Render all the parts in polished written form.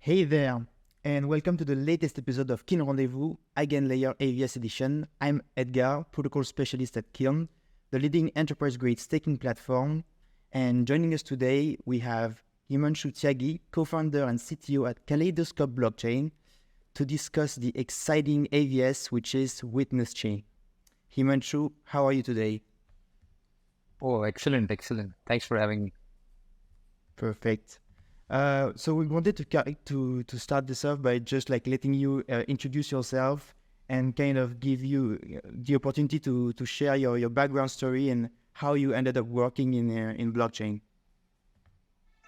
Hey there, and welcome to the latest episode of Kiln Rendez-Vous, EigenLayer-AVS Edition. I'm Edgar, protocol specialist at Kiln, the leading enterprise-grade staking platform. And joining us today, we have Himanshu Tyagi, co-founder and CTO at Kaleidoscope Blockchain, to discuss the exciting AVS, which is Witness Chain. Himanshu, how are you today? Oh, excellent. Thanks for having me. Perfect. So we wanted to start this off by just letting you introduce yourself and kind of give you the opportunity to share your background story and how you ended up working in blockchain.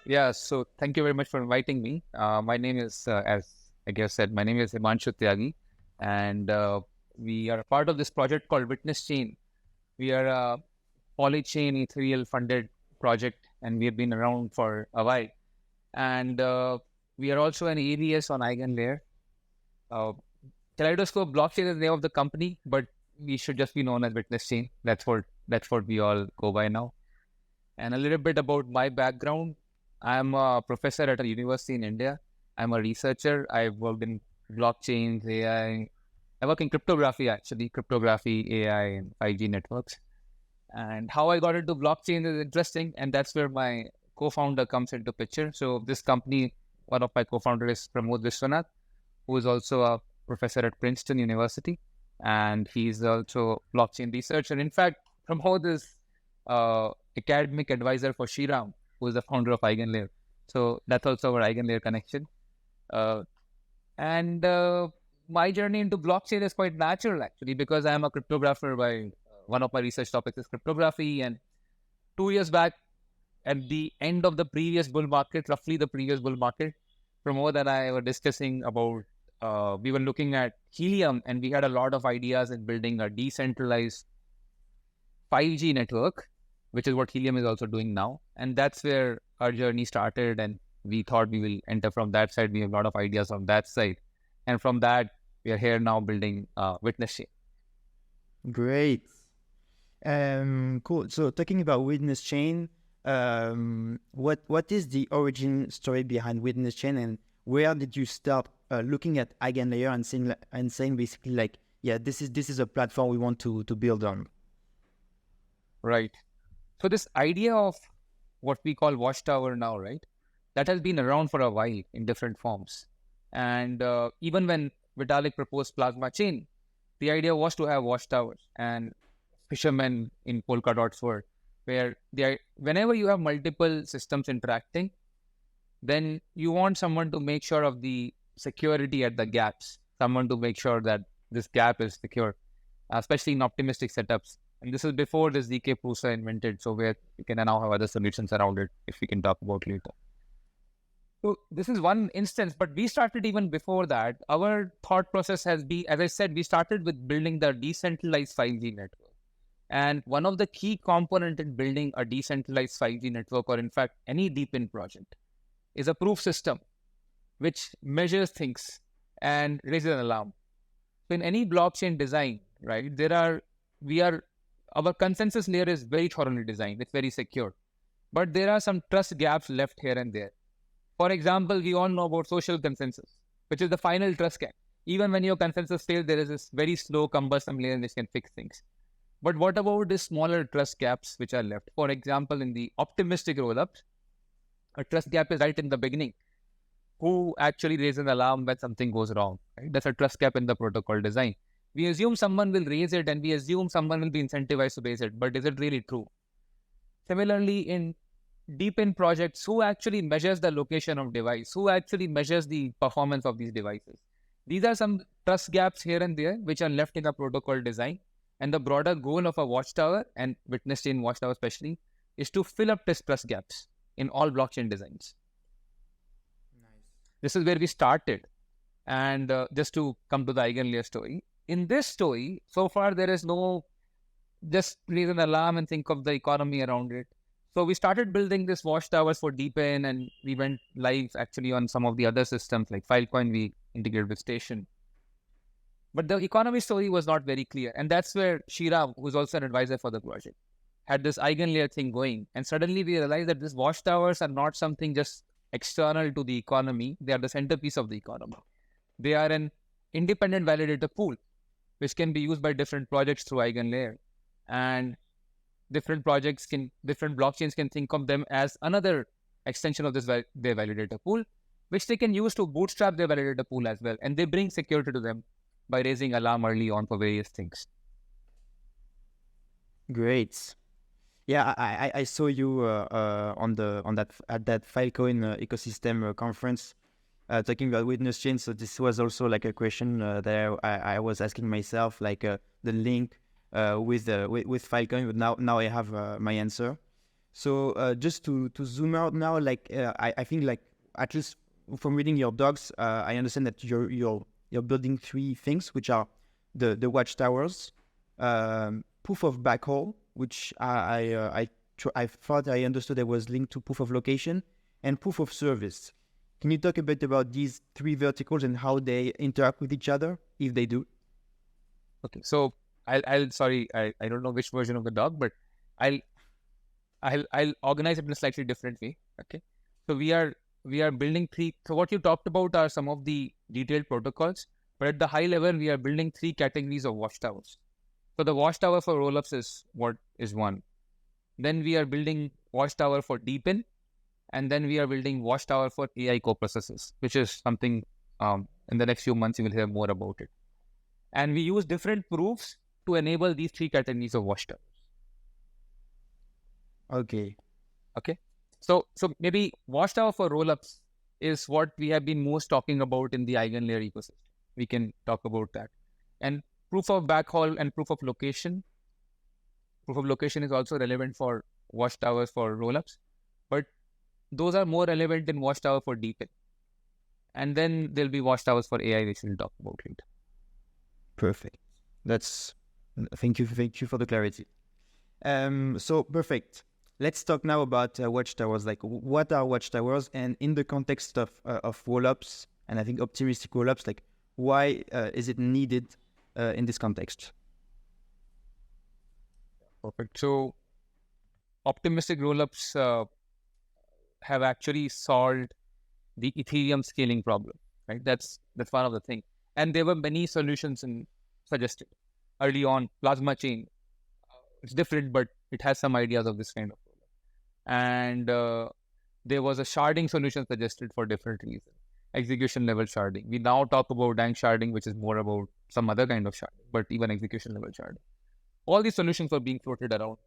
Yeah, so thank you very much for inviting me. My name is, as I guess said, my name is Himanshu Tyagi, and we are a part of this project called Witness Chain. We are a polychain ethereal funded project, and we have been around for a while. And we are also an AVS on EigenLayer. Kaleidoscope Blockchain is the name of the company, but we should just be known as Witness Chain. That's what we all go by now. And a little bit about my background. I'm a professor at a university in India. I'm a researcher. I've worked in blockchains, AI. I work in cryptography, AI, and 5G networks. And how I got into blockchain is interesting, and that's where my co-founder comes into picture. So this company, one of my co-founders is Pramod Vishwanath, who is also a professor at Princeton University, and he's also a blockchain researcher. In fact, Pramod is academic advisor for Shriram, who is the founder of EigenLayer. So that's also our EigenLayer connection. And my journey into blockchain is quite natural, actually, because I am a cryptographer. By one of my research topics is cryptography, and 2 years back, at the end of the previous bull market, roughly the previous bull market, Pramod and I were discussing about, we were looking at Helium, and we had a lot of ideas in building a decentralized 5G network, which is what Helium is also doing now. And that's where our journey started, and we thought we will enter from that side. We have a lot of ideas on that side. And from that, we are here now building Witness Chain. Great. Cool. So talking about Witness Chain, what is the origin story behind Witness Chain, and where did you start looking at EigenLayer and saying basically this is a platform we want to build on? Right. So this idea of what we call Watchtower now, right? That has been around for a while in different forms. And even when Vitalik proposed Plasma Chain, the idea was to have Watchtowers and fishermen in Polkadot's world, where whenever you have multiple systems interacting, then you want someone to make sure of the security at the gaps, someone to make sure that this gap is secure, especially in optimistic setups. And this is before this ZK Prusa invented, so where you can now have other solutions around it, if we can talk about later. So this is one instance, but we started even before that. Our thought process has been, as I said, we started with building the decentralized 5G network. And one of the key components in building a decentralized 5G network, or in fact, any DePin project, is a proof system, which measures things and raises an alarm. So in any blockchain design, right, our consensus layer is very thoroughly designed. It's very secure. But there are some trust gaps left here and there. For example, we all know about social consensus, which is the final trust gap. Even when your consensus fails, there is this very slow, cumbersome layer which can fix things. But what about the smaller trust gaps which are left? For example, in the optimistic rollups, a trust gap is right in the beginning. Who actually raises an alarm when something goes wrong? Right? That's a trust gap in the protocol design. We assume someone will raise it, and we assume someone will be incentivized to raise it. But is it really true? Similarly, in DePin projects, who actually measures the location of device? Who actually measures the performance of these devices? These are some trust gaps here and there which are left in the protocol design. And the broader goal of a Watchtower, and Witness Chain Watchtower especially, is to fill up these trust gaps in all blockchain designs. Nice. This is where we started. And just to come to the EigenLayer story, in this story, so far there is no just raise an alarm and think of the economy around it. So we started building this Watchtowers for DePin, and we went live actually on some of the other systems like Filecoin. We integrated with Station. But the economy story was not very clear. And that's where Shriram, who's also an advisor for the project, had this EigenLayer thing going. And suddenly we realized that these Watchtowers are not something just external to the economy. They are the centerpiece of the economy. They are an independent validator pool, which can be used by different projects through EigenLayer. And different blockchains can think of them as another extension of their validator pool, which they can use to bootstrap their validator pool as well. And they bring security to them by raising alarm early on for various things. Great. Yeah, I saw you at that Filecoin ecosystem conference talking about Witness Chain. So this was also like a question that I was asking myself, like the link with Filecoin. But now I have my answer. So just to zoom out now, like I think like at least from reading your docs, I understand that you're building three things, which are the Watchtowers, proof of backhaul, which I thought I understood it was linked to proof of location, and proof of service. Can you talk a bit about these three verticals and how they interact with each other, if they do? Okay, so I'll sorry, I don't know which version of the doc, but I'll organize it in a slightly different way. Okay, so we are building three. So what you talked about are some of the detailed protocols, but at the high level, we are building three categories of watchtowers. So the watchtower for rollups is one. Then we are building watchtower for DePin, and then we are building watchtower for AI coprocessors, which is something in the next few months you will hear more about it. And we use different proofs to enable these three categories of watchtowers. Okay. So maybe watchtower for rollups is what we have been most talking about in the EigenLayer ecosystem. We can talk about that. And proof of backhaul and proof of location. Proof of location is also relevant for watchtowers for rollups, but those are more relevant in watchtower for DePin. And then there'll be watchtowers for AI, which we'll talk about later. Perfect. Thank you for the clarity. So perfect. Let's talk now about watchtowers. Like, what are watchtowers, and in the context of rollups, and I think optimistic rollups, like, why is it needed in this context? Perfect. So optimistic rollups have actually solved the Ethereum scaling problem, right? That's one of the things. And there were many solutions suggested early on. Plasma chain, it's different, but it has some ideas of this kind of rollup. And there was a sharding solution suggested for different reasons. Execution level sharding. We now talk about dank sharding, which is more about some other kind of sharding, but even execution level sharding. All these solutions were being floated around.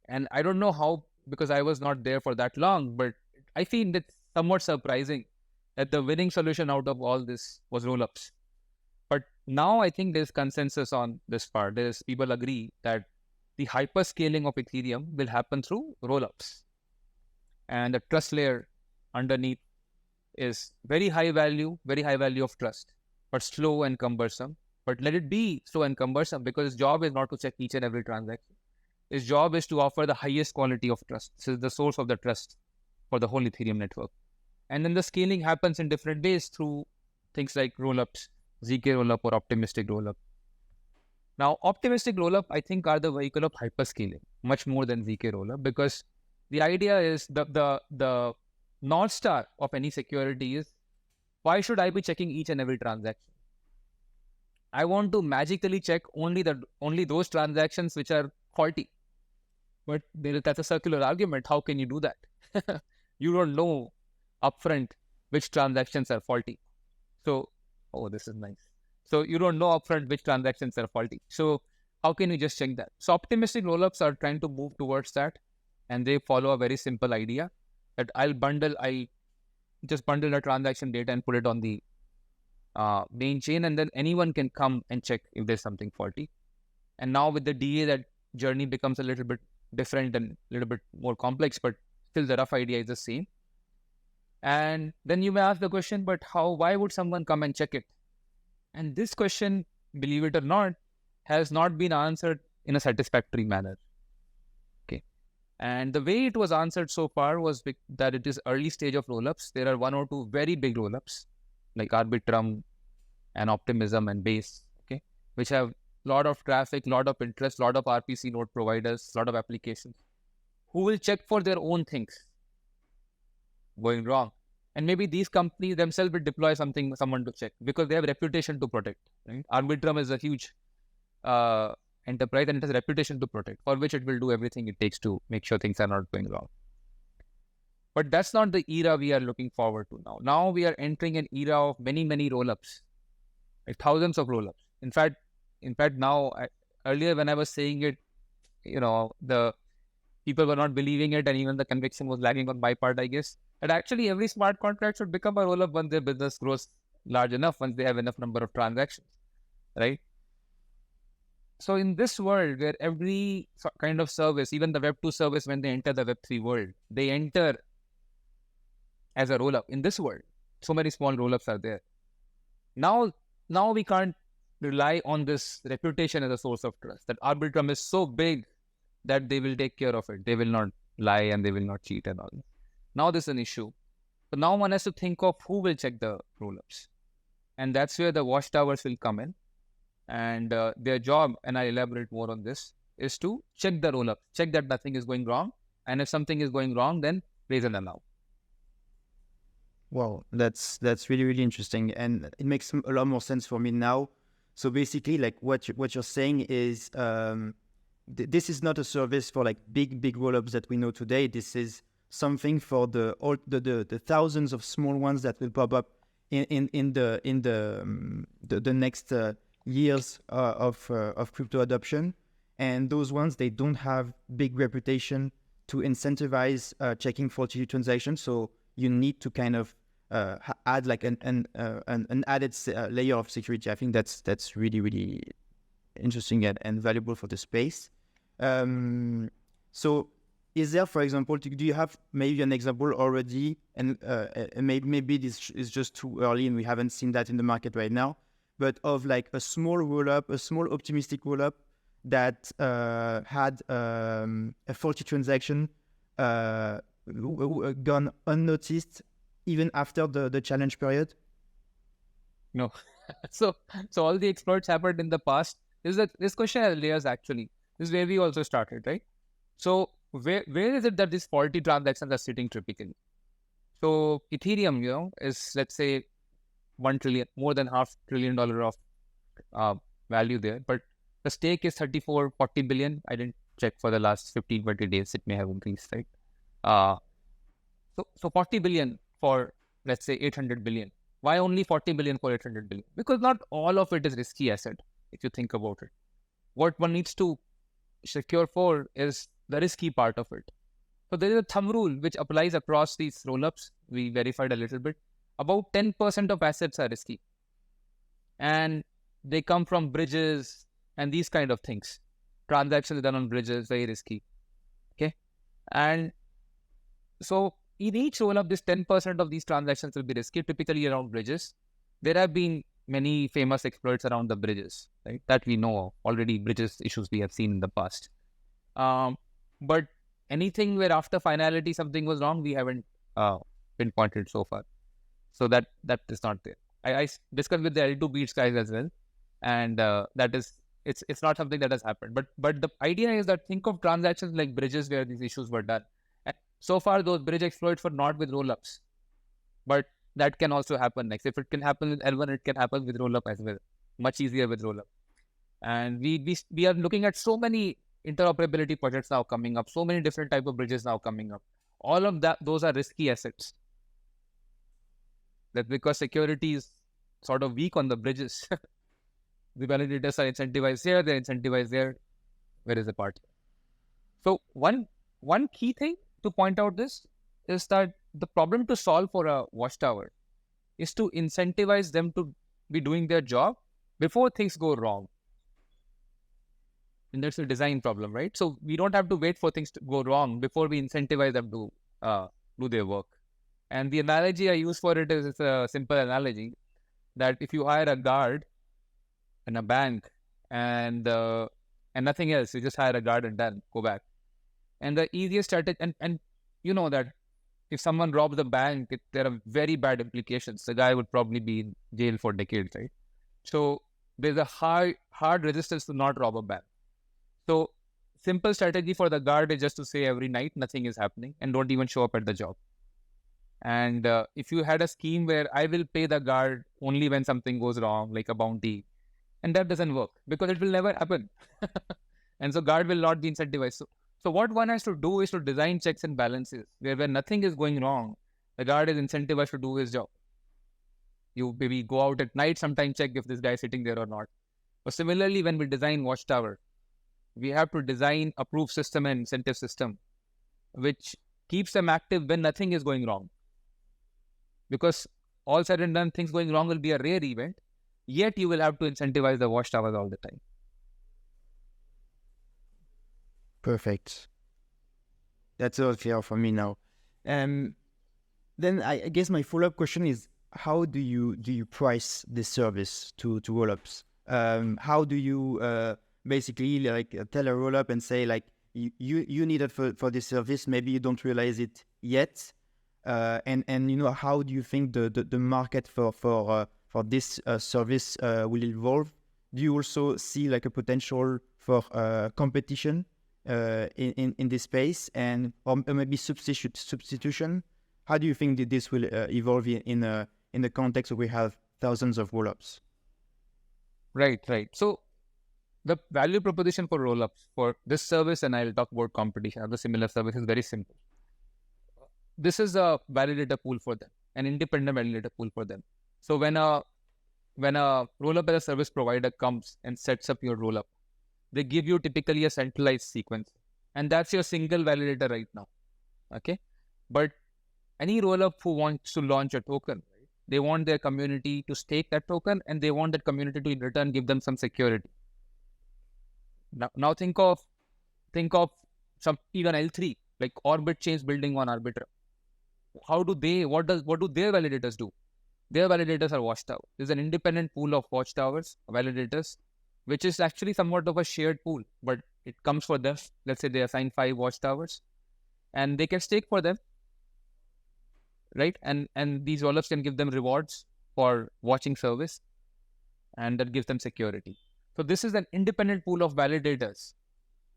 And I don't know how, because I was not there for that long, but I find it somewhat surprising that the winning solution out of all this was rollups. But now I think there's consensus on this part. People agree that the hyperscaling of Ethereum will happen through rollups. And the trust layer underneath is very high value of trust, but slow and cumbersome. But let it be slow and cumbersome, because its job is not to check each and every transaction. Its job is to offer the highest quality of trust. This is the source of the trust for the whole Ethereum network. And then the scaling happens in different ways through things like rollups, ZK rollup or optimistic rollup. Now, optimistic rollup, I think, are the vehicle of hyperscaling, much more than ZK rollup, because the idea is the North Star of any security is, why should I be checking each and every transaction? I want to magically check only those transactions which are faulty. But that's a circular argument. How can you do that? You don't know upfront which transactions are faulty. So, this is nice. So you don't know upfront which transactions are faulty. So how can you just check that? So optimistic rollups are trying to move towards that, and they follow a very simple idea that I just bundle the transaction data and put it on the main chain, and then anyone can come and check if there's something faulty. And now with the DA, that journey becomes a little bit different and a little bit more complex, but still the rough idea is the same. And then you may ask the question, but why would someone come and check it? And this question, believe it or not, has not been answered in a satisfactory manner. Okay. And the way it was answered so far was that it is early stage of rollups. There are one or two very big rollups like Arbitrum and Optimism and Base, okay, which have a lot of traffic, lot of interest, lot of RPC node providers, lot of applications who will check for their own things. going wrong. And maybe these companies themselves will deploy someone to check because they have reputation to protect. Right? Arbitrum is a huge enterprise and it has reputation to protect, for which it will do everything it takes to make sure things are not going wrong. But that's not the era we are looking forward to now. Now we are entering an era of many, many rollups, like thousands of rollups. In fact, now, earlier when I was saying it, the people were not believing it, and even the conviction was lagging on my part, I guess. And actually, every smart contract should become a rollup once their business grows large enough, once they have enough number of transactions, right? So in this world where every kind of service, even the Web 2 service, when they enter the Web 3 world, they enter as a rollup. In this world, so many small rollups are there. Now we can't rely on this reputation as a source of trust. That Arbitrum is so big that they will take care of it. They will not lie and they will not cheat and all. Now this is an issue. So now one has to think of who will check the rollups. And that's where the Watchtowers will come in. And their job, and I'll elaborate more on this, is to check the rollup, check that nothing is going wrong. And if something is going wrong, then raise an alarm. Wow, that's really, really interesting. And it makes a lot more sense for me now. So basically, like what you're saying is this is not a service for like big rollups that we know today. This is something for the thousands of small ones that will pop up in the next years of crypto adoption. And those ones, they don't have big reputation to incentivize checking faulty transactions. So you need to kind of add like an added layer of security. I think that's really, really interesting and valuable for the space. So is there, for example, do you have maybe an example already? And maybe this is just too early and we haven't seen that in the market right now, but of like a small rollup, a small optimistic rollup that had a faulty transaction gone unnoticed even after the challenge period? No. So all the exploits happened in the past. This question has layers actually. This is where we also started, right? So where is it that these faulty transactions are sitting typically? So Ethereum, is, let's say, $1 trillion, more than $500 billion of value there. But the stake is 40 billion. I didn't check for the last 15, 20 days. It may have increased, right? So 40 billion for, let's say, 800 billion. Why only 40 billion for 800 billion? Because not all of it is risky asset, if you think about it. What one needs to secure for is the risky part of it. So there is a thumb rule which applies across these rollups. We verified a little bit. About 10% of assets are risky. And they come from bridges and these kind of things. Transactions done on bridges, very risky. Okay. And so in each rollup, this 10% of these transactions will be risky, typically around bridges. There have been many famous exploits around the bridges, right? That we know of. Already bridges issues we have seen in the past. But anything where after finality something was wrong, we haven't pinpointed so far. So that is not there. I discussed with the L2 Beats guys as well, and it's not something that has happened. But the idea is that think of transactions like bridges where these issues were done. And so far, those bridge exploits were not with rollups, but that can also happen next. If it can happen with L1, it can happen with rollup as well. Much easier with rollup. And we are looking at so many interoperability projects now coming up, so many different type of bridges now coming up. All of those are risky assets. That's because security is sort of weak on the bridges. The validators are incentivized here, they're incentivized there. Where is the part? So one key thing to point out this is that the problem to solve for a watchtower is to incentivize them to be doing their job before things go wrong. And that's a design problem, right? So we don't have to wait for things to go wrong before we incentivize them to do their work. And the analogy I use for it is, it's a simple analogy that if you hire a guard in a bank and nothing else, you just hire a guard and then go back. And the easiest strategy, and you know that if someone robs the bank, there are very bad implications. The guy would probably be in jail for decades, right? So there's a hard resistance to not rob a bank. So simple strategy for the guard is just to say every night nothing is happening and don't even show up at the job. And if you had a scheme where I will pay the guard only when something goes wrong, like a bounty, and that doesn't work because it will never happen. And so guard will not be incentivized. So what one has to do is to design checks and balances where when nothing is going wrong, the guard is incentivized to do his job. You maybe go out at night, sometime check if this guy is sitting there or not. But similarly, when we design Watchtower, we have to design a proof system and incentive system, which keeps them active when nothing is going wrong. Because all said and done, things going wrong will be a rare event, yet you will have to incentivize the Watchtowers all the time. Perfect. That's all clear for me now. Then I guess my follow-up question is, how do you price this service to rollups? How do you basically like tell a rollup and say like you need it for this service, maybe you don't realize it yet, and you know, how do you think the market for this service will evolve? Do you also see like a potential for competition in this space, and or maybe substitution? How do you think that this will evolve in the context where we have thousands of rollups? Right. So the value proposition for rollups for this service, and I'll talk about competition of the similar service, is very simple. This is a validator pool for them, an independent validator pool for them. So when a rollup as a service provider comes and sets up your rollup, they give you typically a centralized sequence, and that's your single validator right now. Okay, but any rollup who wants to launch a token, right, they want their community to stake that token, and they want that community to in return give them some security. Now think of some even L3 like Orbit chains building on Arbiter. What do their validators do? Their validators are Watchtower. There's an independent pool of Watchtowers, validators, which is actually somewhat of a shared pool, but it comes for them. Let's say they assign 5 Watchtowers, and they can stake for them, right? And these rollups can give them rewards for watching service, and that gives them security. So this is an independent pool of validators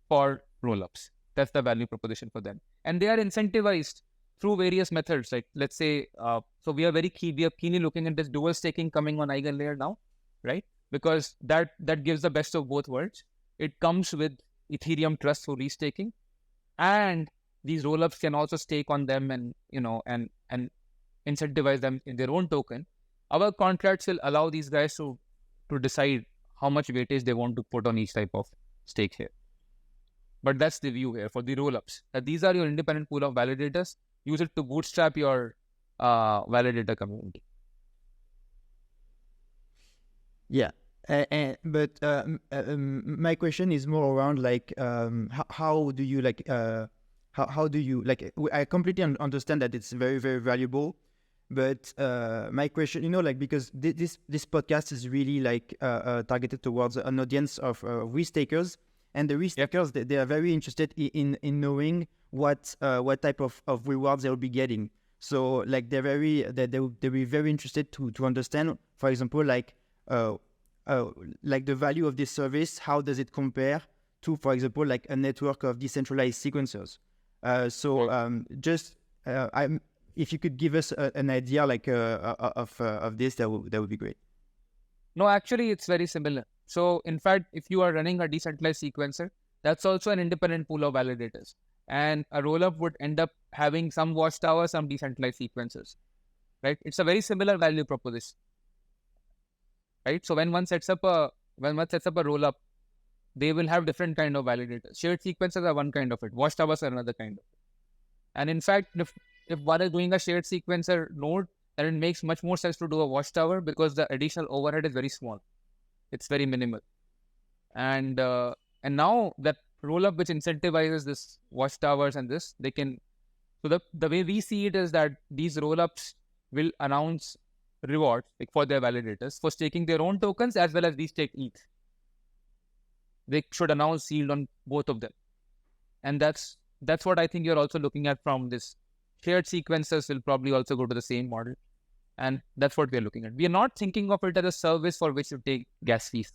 for rollups. That's the value proposition for them, and they are incentivized through various methods. Like let's say, so we are keenly looking at this dual staking coming on EigenLayer now, right? Because that gives the best of both worlds. It comes with Ethereum trust for restaking, and these rollups can also stake on them, and and incentivize them in their own token. Our contracts will allow these guys to decide how much weightage they want to put on each type of stake here. But that's the view here for the rollups. That these are your independent pool of validators. Use it to bootstrap your validator community. Yeah, but my question is more around like how do you like how do you like? I completely understand that it's very, very valuable, but my question, like, because this podcast is really like targeted towards an audience of risk-takers, and the risk-takers, they are very interested in knowing what type of rewards they will be getting. So like they'll be very interested to understand, for example, like the value of this service. How does it compare to, for example, like a network of decentralized sequencers? If you could give us an idea like of this, that would be great. No, actually, it's very similar. So in fact, if you are running a decentralized sequencer, that's also an independent pool of validators. And a rollup would end up having some Watchtowers, some decentralized sequencers, right? It's a very similar value proposition, right? So when one sets up a rollup, they will have different kind of validators. Shared sequencers are one kind of it. Watchtowers are another kind of it. And in fact, if one is doing a shared sequencer node, then it makes much more sense to do a Watchtower, because the additional overhead is very small. It's very minimal. And now that rollup which incentivizes this Watchtowers and this, they can. So the way we see it is that these rollups will announce rewards like for their validators for staking their own tokens as well as restake ETH. They should announce yield on both of them, and that's what I think you're also looking at from this. Shared sequencers will probably also go to the same model, and that's what we're looking at. We are not thinking of it as a service for which you take gas fees.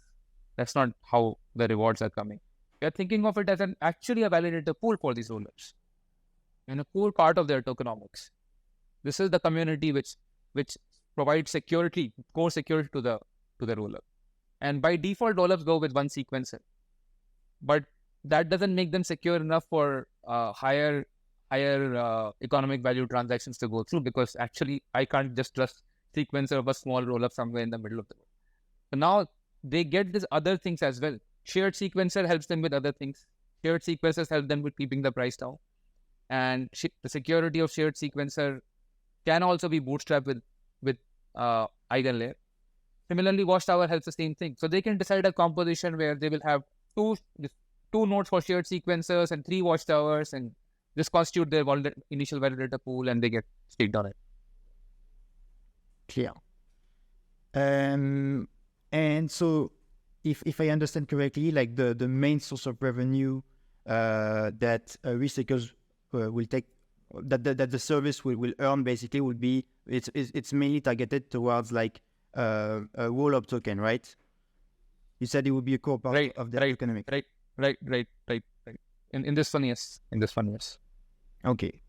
That's not how the rewards are coming. We are thinking of it as actually a validator pool for these rollups and a core part of their tokenomics. This is the community which provides security, core security to the rollup. And by default, rollups go with one sequencer, but that doesn't make them secure enough for higher economic value transactions to go through, because actually I can't just trust sequencer of a small rollup somewhere in the middle of the world. So now they get these other things as well. Shared sequencer helps them with other things. Shared sequencers help them with keeping the price down. And the security of shared sequencer can also be bootstrapped with EigenLayer. Similarly, Watchtower helps the same thing. So they can decide a composition where they will have two nodes for shared sequencers and 3 Watchtowers, and this constitute their initial validator pool, and they get staked on it. Clear. And so, if I understand correctly, like the main source of revenue that risk-takers will take, that the service will earn, basically will be, it's mainly targeted towards like a rollup token, right? You said it would be a core part of the economic. Right. In this one, yes. Okay.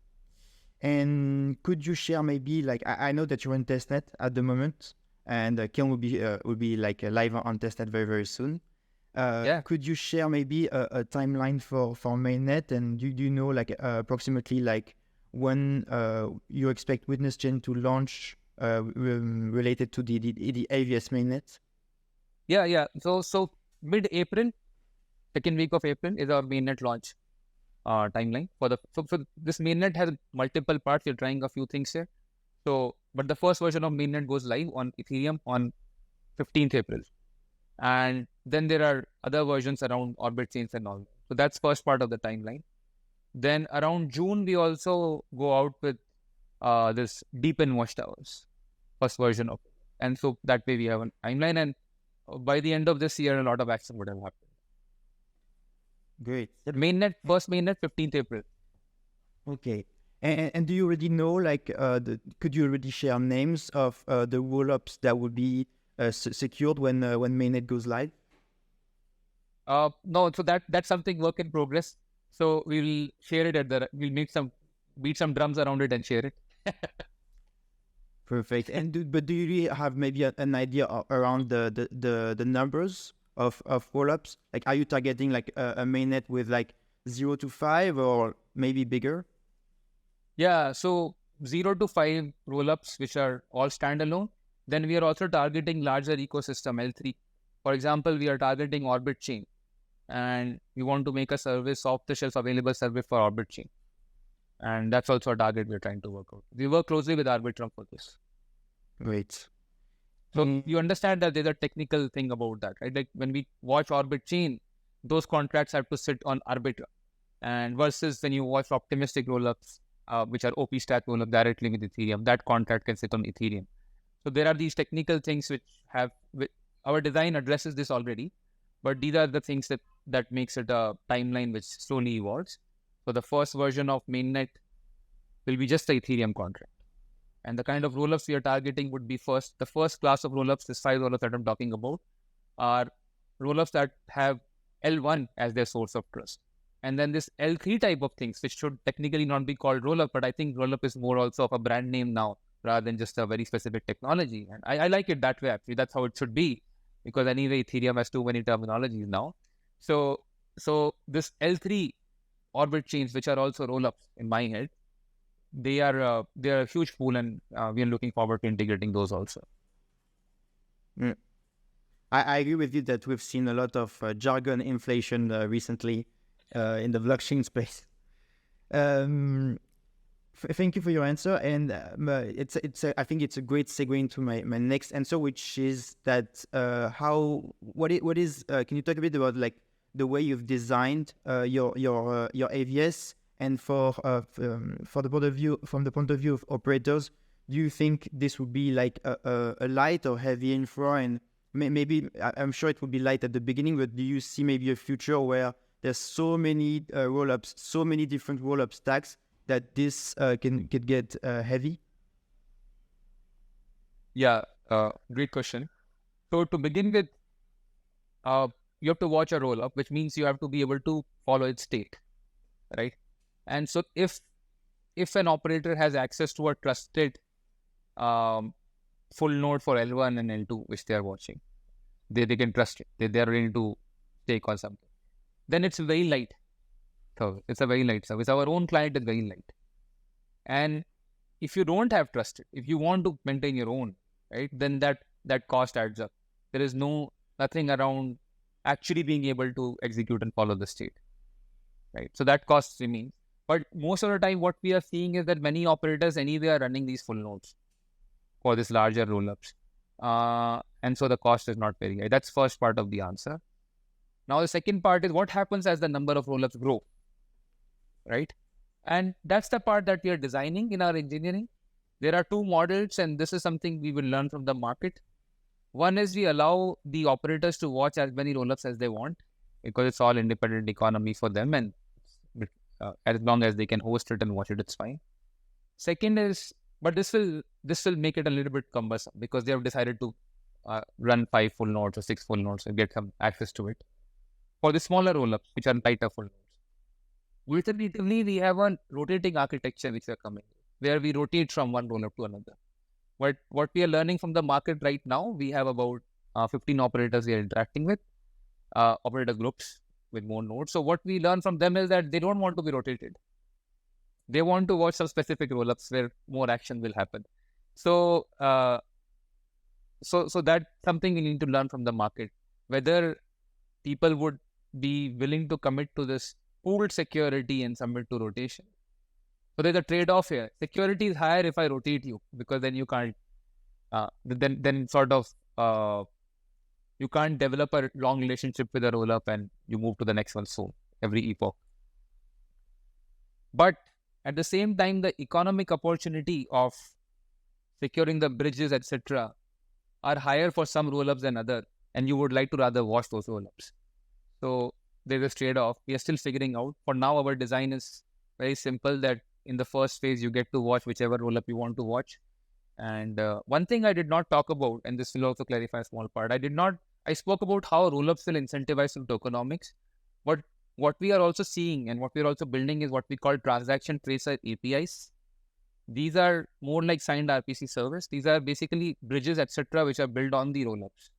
And could you share maybe, like, I know that you're in testnet at the moment, and Kiln will be like live on testnet very, very soon. Could you share maybe a timeline for Mainnet, and do you know like approximately like when you expect Witness Chain to launch related to the AVS Mainnet? Yeah. So mid-April, second week of April is our Mainnet launch timeline. So this Mainnet has multiple parts. We're trying a few things here. But the first version of Mainnet goes live on Ethereum on 15th April. And then there are other versions around Orbit chains and all. So that's first part of the timeline. Then around June, we also go out with this DePin Watchtowers, first version of it. And so that way we have a timeline, and by the end of this year, a lot of action would have happened. Great. First mainnet, 15th April. Okay. And do you already know, like, could you already share names of the rollups that would be secured when mainnet goes live? No, so that's something work in progress. So we will share it we'll beat some drums around it and share it. Perfect. And but do you really have maybe an idea around the numbers of rollups? Like, are you targeting like a mainnet with like 0 to 5 or maybe bigger? Yeah, so 0 to 5 rollups, which are all standalone. Then we are also targeting larger ecosystem, L3. For example, we are targeting Orbit chain, and we want to make a service, off-the-shelf available service for Orbit chain. And that's also a target we're trying to work out. We work closely with Arbitrum for this. Great. So you understand that there's a technical thing about that, right? Like when we watch Orbit chain, those contracts have to sit on Arbitrum. And versus when you watch optimistic rollups, which are OP stack rollup directly with Ethereum, that contract can sit on Ethereum. So there are these technical things our design addresses this already, but these are the things that makes it a timeline which slowly evolves. So the first version of mainnet will be just the Ethereum contract. And the kind of rollups we are targeting would be the first class of rollups, this 5 rollups that I'm talking about, are rollups that have L1 as their source of trust. And then this L3 type of things, which should technically not be called rollup, but I think rollup is more also of a brand name now, rather than just a very specific technology. And I like it that way, actually. That's how it should be, because anyway, Ethereum has too many terminologies now. So this L3 Orbit chains, which are also rollups in my head, they are a huge pool, and we are looking forward to integrating those also. I agree with you that we've seen a lot of jargon inflation recently in the blockchain space. Thank you for your answer, and I think it's a great segue into my next answer, which is that can you talk a bit about like the way you've designed your AVS, and from the point of view of operators, do you think this would be like a light or heavy infra? And maybe I'm sure it would be light at the beginning, but do you see maybe a future where there's so many rollups, so many different rollup stacks that this can get heavy? Yeah, great question. So to begin with, you have to watch a rollup, which means you have to be able to follow its state, right? And so if if an operator has access to a trusted full node for L1 and L2, which they are watching, they can trust it. They are ready to take on something. Then it's very light. So it's a very light service. Our own client is very light. And if you don't have trusted, if you want to maintain your own, right, then that cost adds up. There is nothing around actually being able to execute and follow the state, right? So that cost remains. But most of the time, what we are seeing is that many operators anyway are running these full nodes for this larger rollups. And so the cost is not very high. That's first part of the answer. Now, the second part is what happens as the number of rollups grow, right? And that's the part that we are designing in our engineering. There are two models, and this is something we will learn from the market. One is we allow the operators to watch as many rollups as they want, because it's all independent economy for them, and as long as they can host it and watch it, it's fine. Second is, but this will make it a little bit cumbersome, because they have decided to run 5 full nodes or 6 full nodes and get some access to it. For the smaller rollups, which are tighter full nodes, alternatively, we have a rotating architecture which we are coming, where we rotate from one rollup to another. But what we are learning from the market right now, we have about 15 operators we are interacting with, operator groups with more nodes. So what we learn from them is that they don't want to be rotated. They want to watch some specific rollups where more action will happen. So so that's something we need to learn from the market, whether people would be willing to commit to this pooled security and submit to rotation. So there's a trade-off here. Security is higher if I rotate you, because then you can't, then sort of, you can't develop a long relationship with a rollup and you move to the next one soon, every epoch. But at the same time, the economic opportunity of securing the bridges, etc., are higher for some rollups than other, and you would like to rather watch those rollups. So there's a trade-off. We are still figuring out. For now, our design is very simple, that in the first phase, you get to watch whichever rollup you want to watch. And one thing I did not talk about, and this will also clarify a small part, I spoke about how rollups will incentivize some tokenomics. But what we are also seeing and what we are also building is what we call transaction tracer APIs. These are more like signed RPC service. These are basically bridges, etc., which are built on the rollups.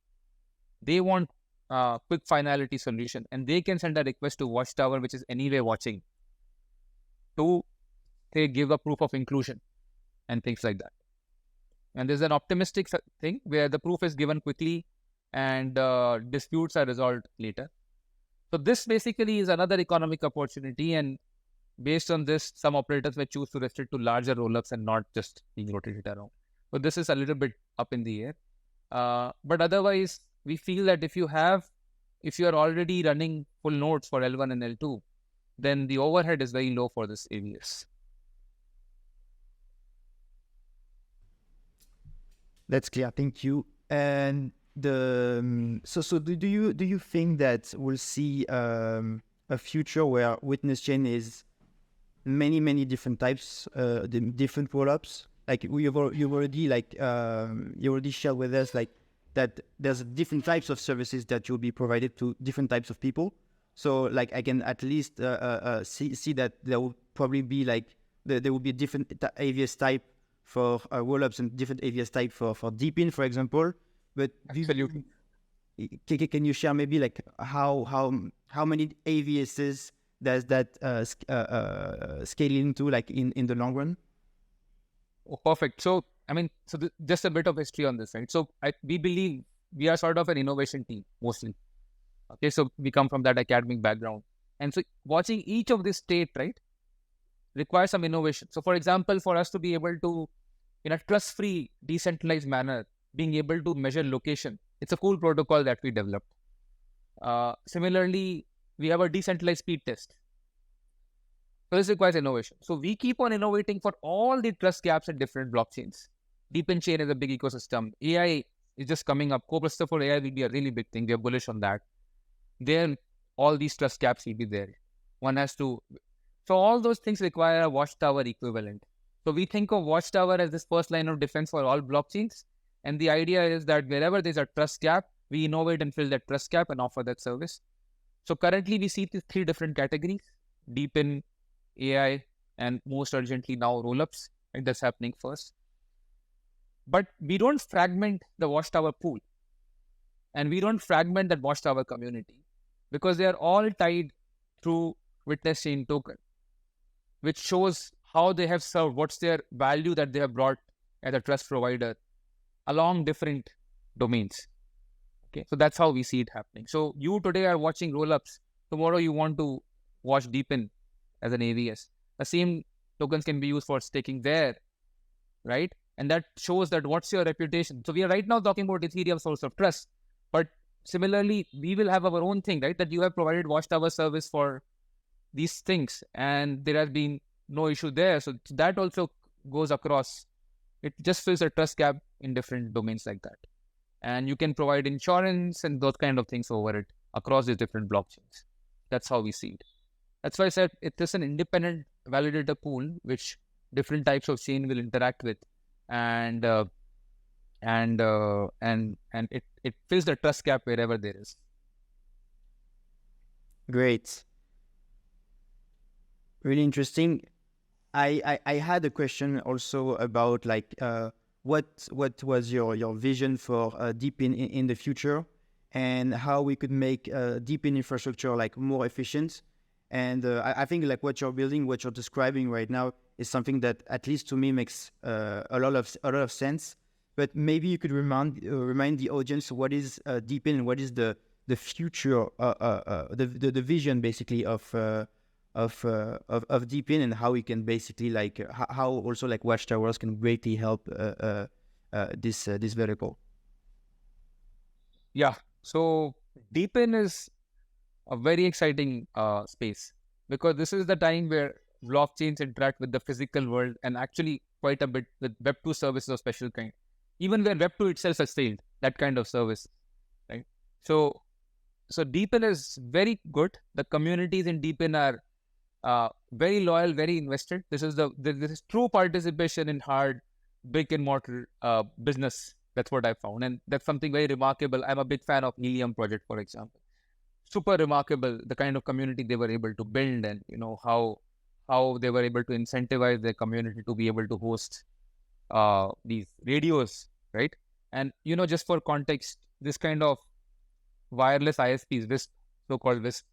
They want quick finality solution, and they can send a request to Watchtower, which is anyway watching, to say give a proof of inclusion and things like that. And there's an optimistic thing where the proof is given quickly and disputes are resolved later. So this basically is another economic opportunity, and based on this, some operators may choose to restrict to larger rollups and not just being rotated around. So this is a little bit up in the air. But otherwise, we feel that if you are already running full nodes for L1 and L2, then the overhead is very low for this AVS. That's clear. Thank you. And so do you think that we'll see a future where Witness Chain is many different types, different rollups? Like you already shared with us that there's different types of services that will be provided to different types of people. So like I can at least see that there will probably be there will be a different AVS type for rollups and different AVS type for DePin, for example. But absolutely, can you share maybe how many AVSs does that scale into in the long run? Oh, perfect. So just a bit of history on this, right? So we believe we are sort of an innovation team mostly. Okay, so we come from that academic background, and so watching each of this state, right, requires some innovation. So for example, for us to be able to, in a trust-free, decentralized manner, being able to measure location, it's a cool protocol that we developed. Similarly, we have a decentralized speed test. So this requires innovation. So we keep on innovating for all the trust gaps in different blockchains. DePin chain is a big ecosystem. AI is just coming up. Co-processor for AI will be a really big thing. We are bullish on that. Then all these trust gaps will be there. So all those things require a Watchtower equivalent. So we think of Watchtower as this first line of defense for all blockchains. And the idea is that wherever there's a trust gap, we innovate and fill that trust gap and offer that service. So currently we see these 3 different categories: DePin, AI, and most urgently now rollups, right? That's happening first. But we don't fragment the Watchtower pool, and we don't fragment that Watchtower community, because they are all tied through Witness Chain token, which shows how they have served, what's their value that they have brought as a trust provider along different domains. Okay, so that's how we see it happening. So you today are watching rollups, tomorrow you want to watch DePin as an AVS. The same tokens can be used for staking there, right? And that shows that what's your reputation. So we are right now talking about Ethereum source of trust, but similarly, we will have our own thing, right? That you have provided Watchtower service for these things, and there has been no issue there. So that also goes across. It just fills a trust gap in different domains like that. And you can provide insurance and those kind of things over it across these different blockchains. That's how we see it. That's why I said it is an independent validator pool, which different types of chain will interact with, and it fills the trust gap wherever there is. Great. Really interesting. I had a question also about like what was your vision for DePin in the future, and how we could make DePin infrastructure like more efficient. And I think like what you're building, what you're describing right now, is something that at least to me makes a lot of sense. But maybe you could remind the audience what is DePin, and what is the future, the vision basically of DePin, and how we can basically like how also like Watchtowers can greatly help this vertical. Yeah. So DePin is a very exciting space, because this is the time where blockchains interact with the physical world, and actually quite a bit with Web2 services of special kind, even where Web2 itself has failed that kind of service, right? So DePin is very good. The communities in DePin are very loyal, very invested. This is this is true participation in hard brick and mortar business. That's what I found, and that's something very remarkable. I'm a big fan of Helium project, for example. Super remarkable, the kind of community they were able to build, and how they were able to incentivize their community to be able to host these radios, right? And just for context, this kind of wireless ISPs, WISP, so-called WISP,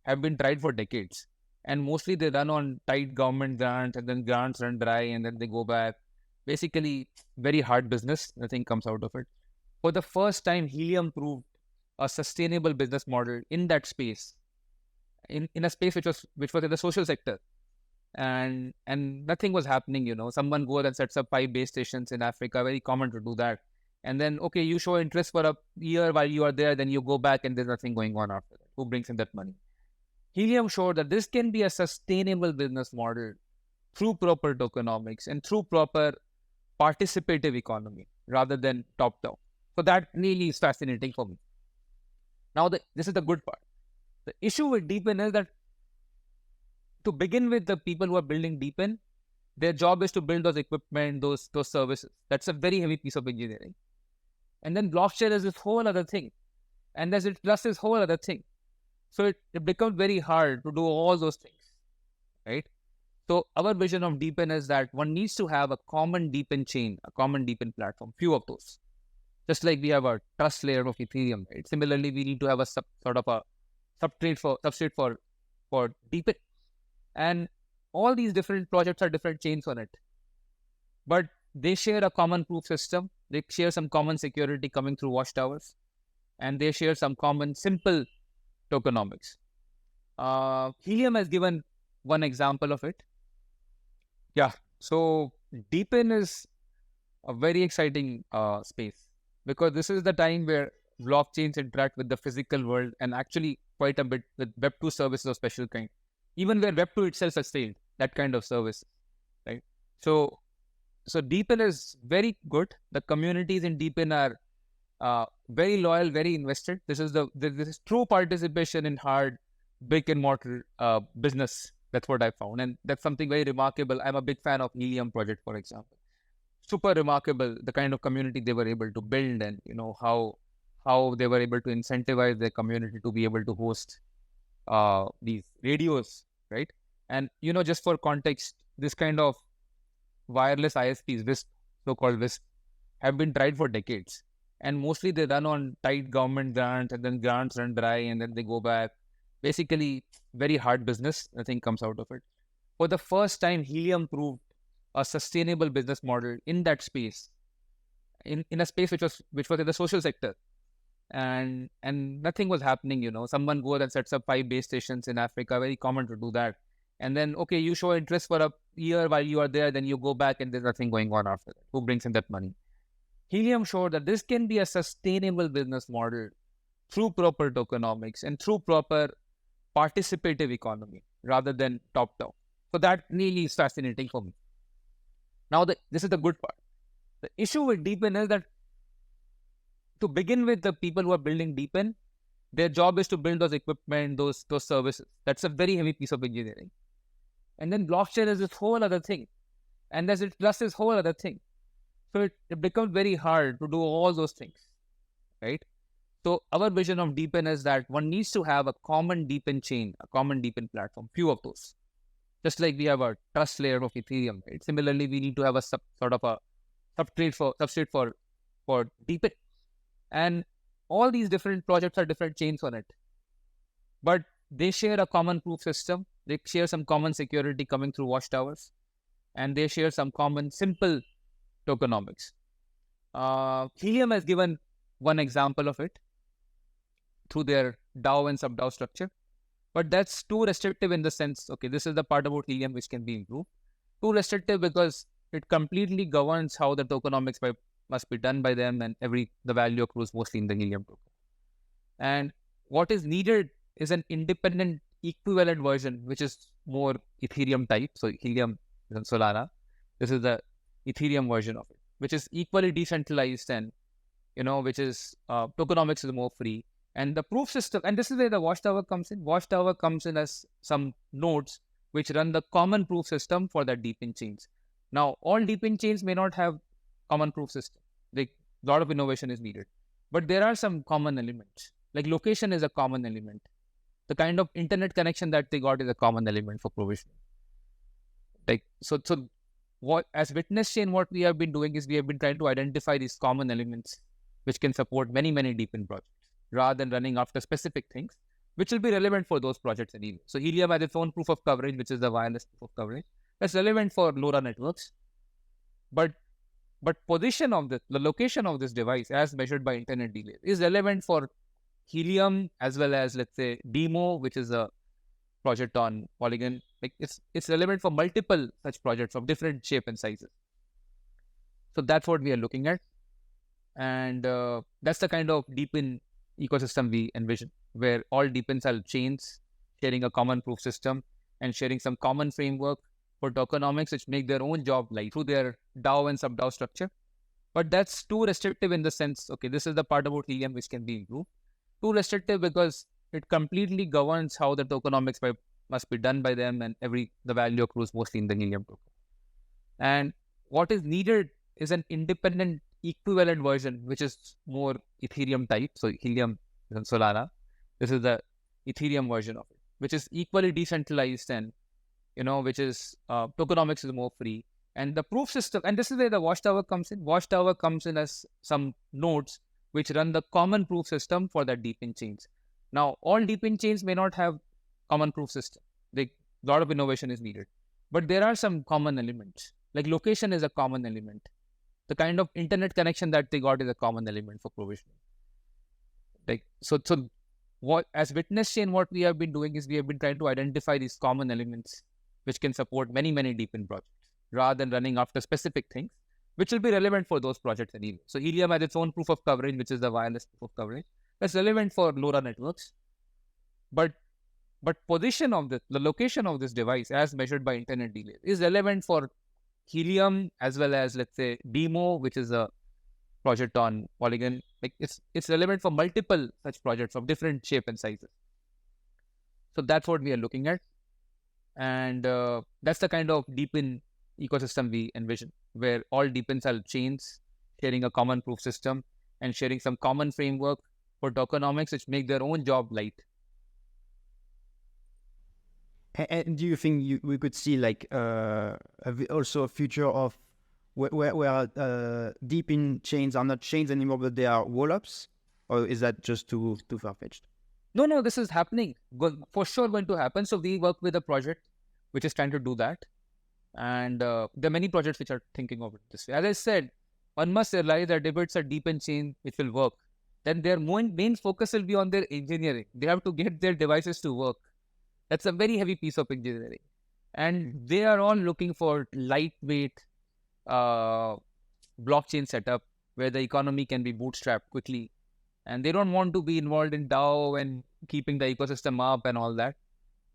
have been tried for decades, and mostly they run on tight government grants, and then grants run dry, and then they go back. Basically, very hard business. Nothing comes out of it. For the first time, Helium proved a sustainable business model in that space, in a space which was in the social sector, and nothing was happening. Someone goes and sets up 5 base stations in Africa. Very common to do that, and then okay, you show interest for a year while you are there, then you go back and there's nothing going on after that. Who brings in that money? Helium showed that this can be a sustainable business model through proper tokenomics and through proper participative economy rather than top down. So that really is fascinating for me. Now, this is the good part. The issue with DePin is that, to begin with, the people who are building DePin, their job is to build those equipment, those services. That's a very heavy piece of engineering. And then blockchain is this whole other thing. And there's plus this whole other thing. So it becomes very hard to do all those things, right? So our vision of DePin is that one needs to have a common DePin chain, a common DePin platform, few of those. Just like we have a trust layer of Ethereum, right? Similarly, we need to have a sort of a substrate for DePin. And all these different projects are different chains on it. But they share a common proof system. They share some common security coming through Watchtowers. And they share some common simple tokenomics. Helium has given one example of it. Yeah. So DePin is a very exciting space, because this is the time where blockchains interact with the physical world, and actually quite a bit with Web2 services of special kind, even where Web2 itself has failed that kind of service, right? So DePin is very good. The communities in DePin are very loyal, very invested. This is true participation in hard brick and mortar business. That's what I found, and that's something very remarkable. I'm a big fan of Helium project, for example. Super remarkable, the kind of community they were able to build, and how they were able to incentivize their community to be able to host these radios, right? And just for context, this kind of wireless ISPs, WISP, so-called WISP, have been tried for decades. And mostly they run on tight government grants, and then grants run dry, and then they go back. Basically, very hard business, nothing comes out of it. For the first time, Helium proved a sustainable business model in that space, in a space which was in the social sector. And nothing was happening, Someone goes and sets up 5 base stations in Africa, very common to do that. And then, okay, you show interest for a year while you are there, then you go back and there's nothing going on after that. Who brings in that money? Helium showed that this can be a sustainable business model through proper tokenomics and through proper participative economy rather than top-down. So that really is fascinating for me. Now, this is the good part. The issue with DePin is that to begin with, the people who are building DePin, their job is to build those equipment, those services. That's a very heavy piece of engineering. And then blockchain is this whole other thing. And there's plus this whole other thing. So it becomes very hard to do all those things, right? So our vision of DePin is that one needs to have a common DePin chain, a common DePin platform, few of those. Just like we have a trust layer of Ethereum, right? Similarly, we need to have a sort of a substrate for DePin. And all these different projects are different chains on it. But they share a common proof system. They share some common security coming through Watchtowers. And they share some common simple tokenomics. Helium has given one example of it through their DAO and sub-DAO structure. But that's too restrictive in the sense, okay, this is the part about Helium which can be improved. Too restrictive because it completely governs how the tokenomics must be done by them, and the value accrues mostly in the Helium token. And what is needed is an independent equivalent version, which is more Ethereum type. So Helium is on Solana. This is the Ethereum version of it, which is equally decentralized and, which is tokenomics is more free. And the proof system, and this is where the Watchtower comes in. Watchtower comes in as some nodes which run the common proof system for the DePin chains. Now, all DePin chains may not have common proof system. A lot of innovation is needed. But there are some common elements. Like location is a common element. The kind of internet connection that they got is a common element for provisioning. So what as Witness Chain, what we have been doing is we have been trying to identify these common elements which can support many, many DePin projects rather than running after specific things, which will be relevant for those projects anyway. So Helium has its own proof of coverage, which is the wireless proof of coverage. That's relevant for LoRa networks. But position of the location of this device as measured by internet delay is relevant for Helium as well as, let's say, Demo, which is a project on Polygon. It's relevant for multiple such projects of different shape and sizes. So that's what we are looking at. And that's the kind of DePin ecosystem we envision, where all DePins are chains sharing a common proof system and sharing some common framework for tokenomics, which make their own job light through their DAO and sub-DAO structure. But that's too restrictive in the sense, okay, this is the part about Helium which can be improved. Too restrictive because it completely governs how the tokenomics must be done by them, and the value accrues mostly in the Helium token. And what is needed is an independent equivalent version, which is more Ethereum type. So Helium is on Solana. This is the Ethereum version of it, which is equally decentralized and, which is tokenomics is more free. And the proof system, and this is where the Watchtower comes in. Watchtower comes in as some nodes which run the common proof system for the DePin chains. Now, all DePin chains may not have common proof system. A lot of innovation is needed. But there are some common elements. Like location is a common element. The kind of internet connection that they got is a common element for provisioning. What as Witness Chain, what we have been doing is we have been trying to identify these common elements which can support many, many DePin projects rather than running after specific things, which will be relevant for those projects anyway. So Helium has its own proof of coverage, which is the wireless proof of coverage. That's relevant for LoRa networks. But position of the location of this device as measured by internet delay is relevant for Helium as well as, let's say, Demo, which is a project on Polygon. It's relevant for multiple such projects of different shape and sizes. So that's what we are looking at. And that's the kind of DePin ecosystem we envision, where all DePins are chains sharing a common proof system and sharing some common framework for tokenomics, which make their own job light. And do you think we could see like also a future of where DePin chains are not chains anymore, but they are rollups, or is that just too far fetched? No, this is happening. For sure going to happen. So we work with a project which is trying to do that. And there are many projects which are thinking of it this way. As I said, one must realize that if it's a DePin chain which will work, then their main focus will be on their engineering. They have to get their devices to work. That's a very heavy piece of engineering. And they are all looking for lightweight blockchain setup where the economy can be bootstrapped quickly. And they don't want to be involved in DAO and keeping the ecosystem up and all that.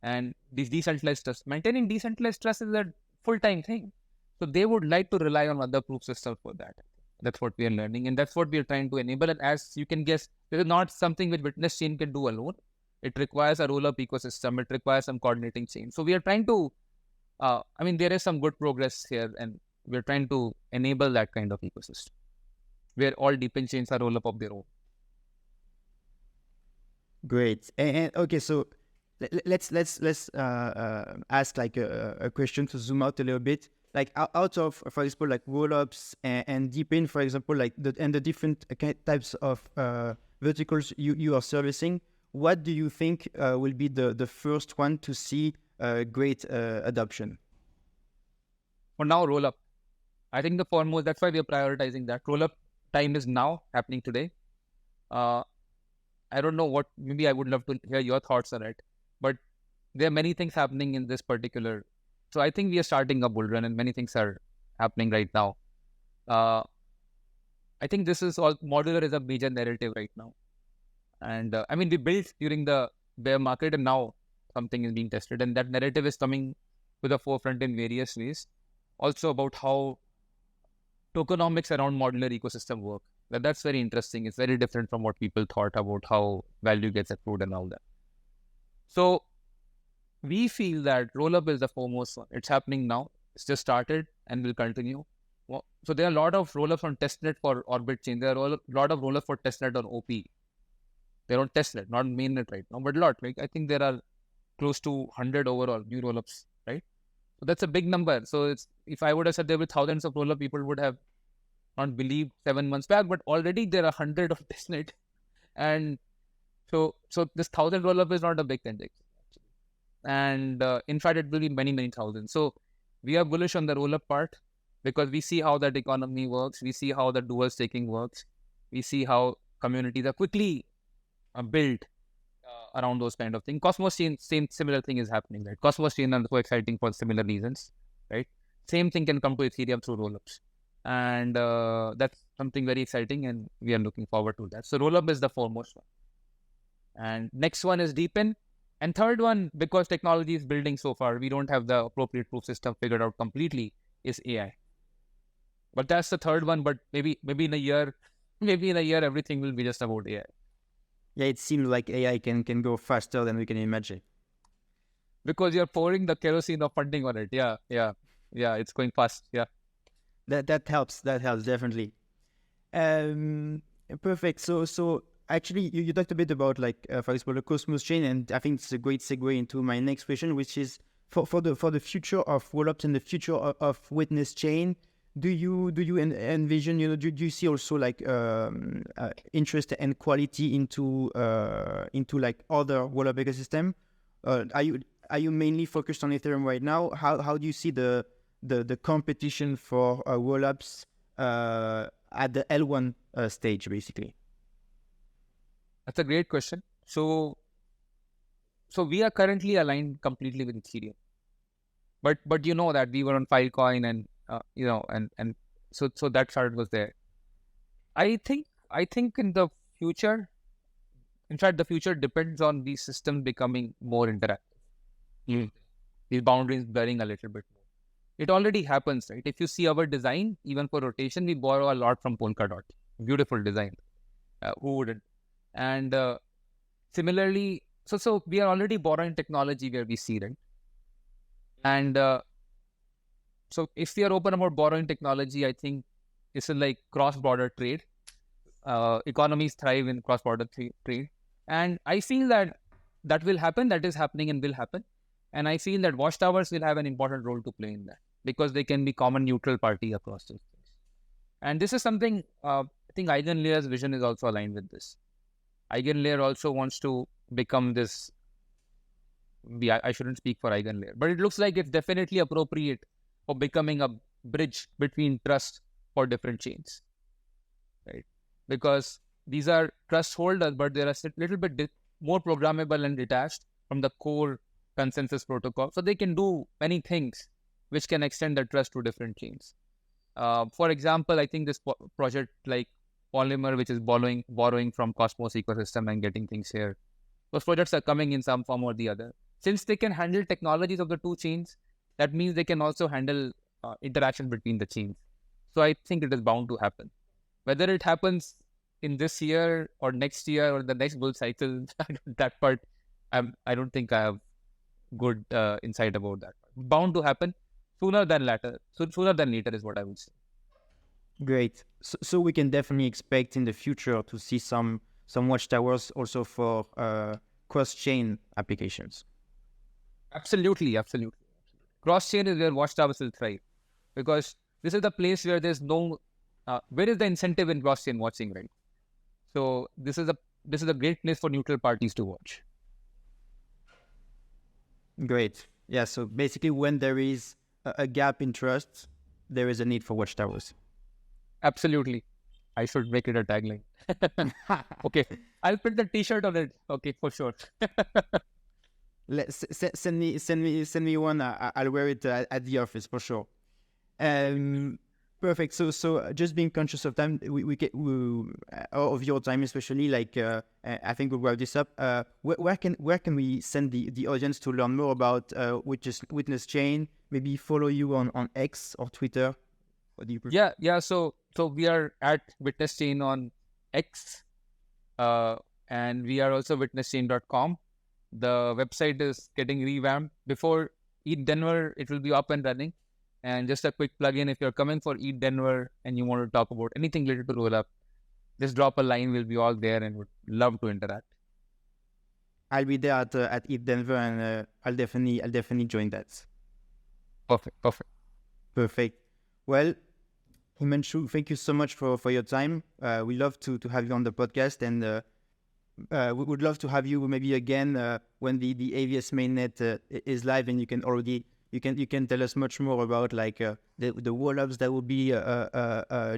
And this decentralized trust, maintaining decentralized trust is a full-time thing. So they would like to rely on other proof systems for that. That's what we are learning. And that's what we are trying to enable. And as you can guess, this is not something which Witness Chain can do alone. It requires a rollup ecosystem. It requires some coordinating chain. So we are trying to, there is some good progress here. And we're trying to enable that kind of ecosystem where all DePin chains are rollup of their own. Great. And okay, so let's ask like a question to zoom out a little bit. Like out of, for example, like rollups and DePin, for example, like the different types of verticals you are servicing, what do you think will be the first one to see great adoption? For now, rollup. I think the foremost, that's why we are prioritizing that. Rollup time is now happening today. I don't know what, maybe I would love to hear your thoughts on it, but there are many things happening in this particular. So I think we are starting a bull run and many things are happening right now. I think this is all, modular is a major narrative right now. And we built during the bear market and now something is being tested and that narrative is coming to the forefront in various ways. Also about how tokenomics around modular ecosystem work. That's very interesting. It's very different from what people thought about how value gets accrued and all that. So we feel that rollup is the foremost one. It's happening now. It's just started and will continue. So there are a lot of rollups on testnet for Orbit chain. There are a lot of rollups for testnet on OP. They're on testnet, not mainnet right now, but a lot. Like I think there are close to 100 overall new rollups, right? So that's a big number. So it's, if I would have said there were thousands of rollup, people would have not believed 7 months back, but already there are 100 of testnet. And so this 1,000 rollup is not a big thing. And in fact, it will be many, many thousands. So we are bullish on the rollup part because we see how that economy works. We see how the dual staking works. We see how communities are quickly built around those kind of things. Cosmos chain, similar thing is happening, right? Cosmos chain are so exciting for similar reasons, right? Same thing can come to Ethereum through rollups. And that's something very exciting and we are looking forward to that. So rollup is the foremost one. And next one is DePin. And third one, because technology is building so far, we don't have the appropriate proof system figured out completely, is AI. But that's the third one. But maybe in a year, everything will be just about AI. Yeah, it seems like AI can go faster than we can imagine. Because you're pouring the kerosene of funding on it. Yeah, it's going fast. Yeah. That helps definitely. Perfect. So actually you talked a bit about like for example the Cosmos chain, and I think it's a great segue into my next question, which is for the future of rollups and the future of Witness Chain. Do you envision, do you see also like interest and quality into like other rollup ecosystem? Are you mainly focused on Ethereum right now? How do you see the competition for rollups at the L1 stage, basically? That's a great question. So we are currently aligned completely with Ethereum, but you know that we were on Filecoin and and so that chart was there. I think in the future, in fact, the future depends on these systems becoming more interactive. These boundaries blurring a little bit more. It already happens, right? If you see our design, even for rotation, we borrow a lot from Polkadot. Beautiful design. Who wouldn't? And similarly, so we are already borrowing technology where we see, right? And so if we are open about borrowing technology, I think it's like cross-border trade. Economies thrive in cross-border trade. And I feel that will happen, that is happening and will happen. And I feel that Watchtowers will have an important role to play in that because they can be common neutral party across those things. And this is something I think EigenLayer's vision is also aligned with this. EigenLayer also wants to become this. I shouldn't speak for EigenLayer, but it looks like it's definitely appropriate for becoming a bridge between trust for different chains, right? Because these are trust holders, but they're a little bit more programmable and detached from the core consensus protocol. So they can do many things which can extend the trust to different chains. For example, I think this project like Polymer, which is borrowing from Cosmos ecosystem and getting things here, those projects are coming in some form or the other. Since they can handle technologies of the two chains, that means they can also handle interaction between the chains. So I think it is bound to happen. Whether it happens in this year or next year or the next bull cycle, that part, I don't think I have good insight about that. Bound to happen sooner than later. So sooner than later is what I would say. Great. So we can definitely expect in the future to see some Watchtowers also for cross-chain applications. Absolutely. Cross-chain is where Watchtowers will thrive, because this is the place where there's no, where is the incentive in cross-chain watching, right? So this is a great place for neutral parties to watch. Great. Yeah. So basically, when there is a gap in trust, there is a need for Watchtowers. Absolutely. I should make it a tagline. Okay. I'll print the t-shirt on it. Okay, for sure. Send me one. I'll wear it at the office for sure. Perfect. So just being conscious of time, we of your time especially. Like I think we'll wrap this up. Where can we send the audience to learn more about Witness Chain? Maybe follow you on X or Twitter. What do you prefer? Yeah. So we are at Witness Chain on X, and we are also witnesschain.com. The website is getting revamped. Before ETH Denver, it will be up and running. And just a quick plug-in, if you're coming for ETH Denver and you want to talk about anything related to Rollup, just drop a line. We'll be all there and would love to interact. I'll be there at ETH Denver, and I'll definitely join that. Perfect. Well, Himanshu, thank you so much for your time. We love to have you on the podcast, and we would love to have you maybe again when the AVS mainnet is live, and you can tell us much more about like the rollups that will be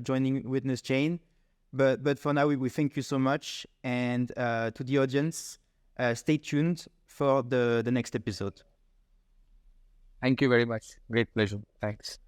joining Witness Chain. But for now, we thank you so much, and to the audience, stay tuned for the next episode. Thank you very much. Great pleasure. Thanks.